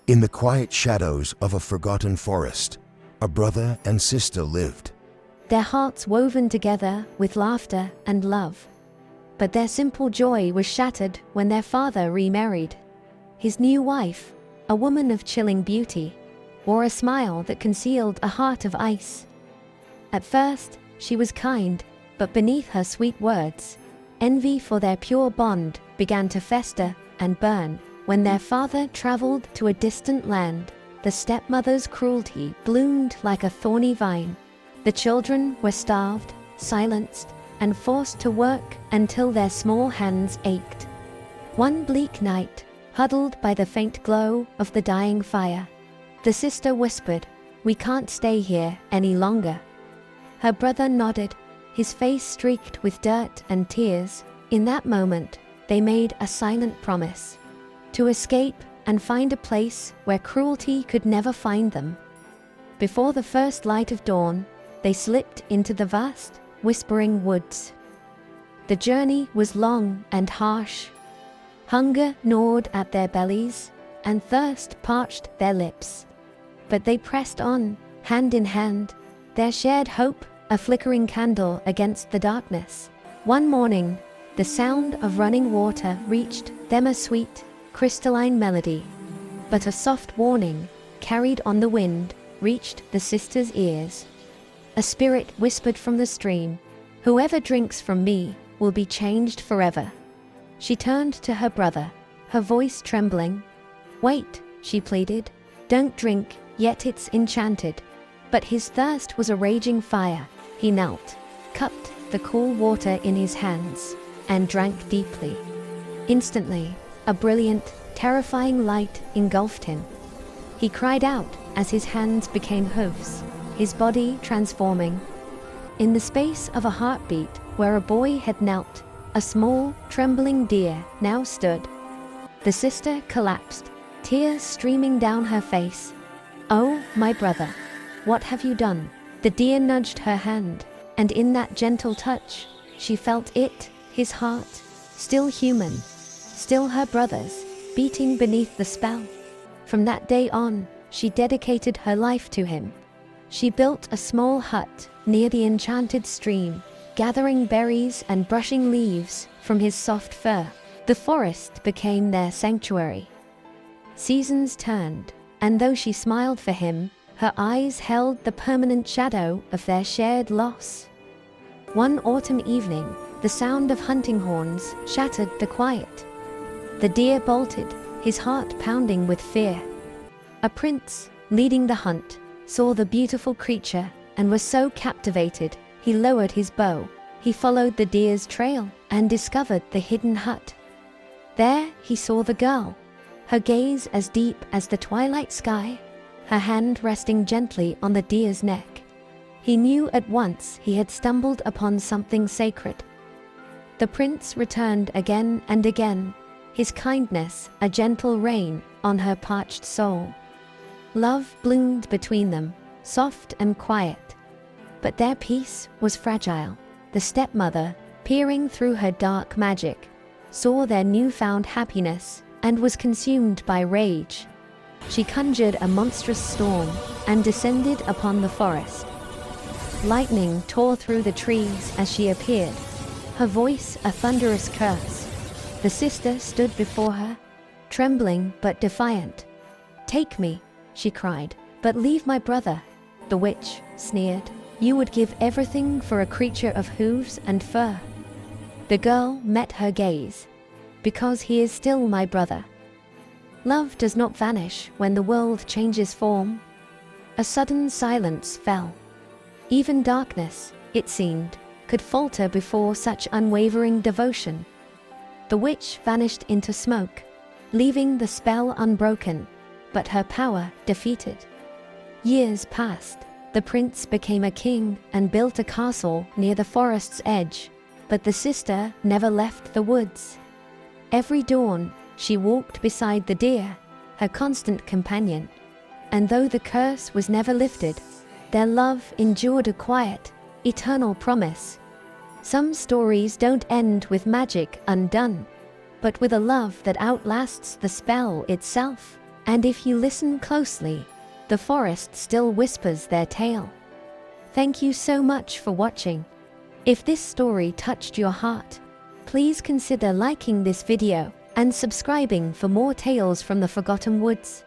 In the quiet shadows of a forgotten forest, a brother and sister lived. Their hearts woven together with laughter and love. But their simple joy was shattered when their father remarried. His new wife, a woman of chilling beauty, wore a smile that concealed a heart of ice. At first, she was kind, but beneath her sweet words, envy for their pure bond began to fester and burn. When their father traveled to a distant land, the stepmother's cruelty bloomed like a thorny vine. The children were starved, silenced, and forced to work until their small hands ached. One bleak night, huddled by the faint glow of the dying fire, the sister whispered, "We can't stay here any longer." Her brother nodded, his face streaked with dirt and tears. In that moment, they made a silent promise to escape and find a place where cruelty could never find them. Before the first light of dawn, they slipped into the vast, whispering woods. The journey was long and harsh. Hunger gnawed at their bellies, and thirst parched their lips. But they pressed on, hand in hand, their shared hope a flickering candle against the darkness. One morning, the sound of running water reached them, a sweet, crystalline melody. But a soft warning, carried on the wind, reached the sisters' ears. A spirit whispered from the stream, "Whoever drinks from me will be changed forever." She turned to her brother, her voice trembling. "Wait," she pleaded, "don't drink, yet it's enchanted." But his thirst was a raging fire. He knelt, cupped the cool water in his hands, and drank deeply. Instantly, a brilliant, terrifying light engulfed him. He cried out as his hands became hoofs, his body transforming. In the space of a heartbeat, where a boy had knelt, a small, trembling deer now stood. The sister collapsed, tears streaming down her face. "Oh, my brother, what have you done?" The deer nudged her hand, and in that gentle touch, she felt it, his heart, still human, still her brother's, beating beneath the spell. From that day on, she dedicated her life to him. She built a small hut near the enchanted stream, gathering berries and brushing leaves from his soft fur. The forest became their sanctuary. Seasons turned, and though she smiled for him, her eyes held the permanent shadow of their shared loss. One autumn evening, the sound of hunting horns shattered the quiet. The deer bolted, his heart pounding with fear. A prince, leading the hunt, saw the beautiful creature and was so captivated, he lowered his bow. He followed the deer's trail and discovered the hidden hut. There he saw the girl, her gaze as deep as the twilight sky, her hand resting gently on the deer's neck. He knew at once he had stumbled upon something sacred. The prince returned again and again, his kindness a gentle rain on her parched soul. Love bloomed between them, soft and quiet. But their peace was fragile. The stepmother, peering through her dark magic, saw their newfound happiness and was consumed by rage. She conjured a monstrous storm and descended upon the forest. Lightning tore through the trees as she appeared, her voice a thunderous curse. The sister stood before her, trembling but defiant. "Take me," she cried, "but leave my brother." The witch sneered, "You would give everything for a creature of hooves and fur." The girl met her gaze. "Because he is still my brother." Love does not vanish when the world changes form. A sudden silence fell. Even darkness, it seemed, could falter before such unwavering devotion. The witch vanished into smoke, leaving the spell unbroken, but her power defeated. Years passed. The prince became a king and built a castle near the forest's edge, but the sister never left the woods. Every dawn, she walked beside the deer, her constant companion. And though the curse was never lifted, their love endured a quiet, eternal promise. Some stories don't end with magic undone, but with a love that outlasts the spell itself. And if you listen closely, the forest still whispers their tale. Thank you so much for watching. If this story touched your heart, please consider liking this video and subscribing for more tales from the Forgotten Woods.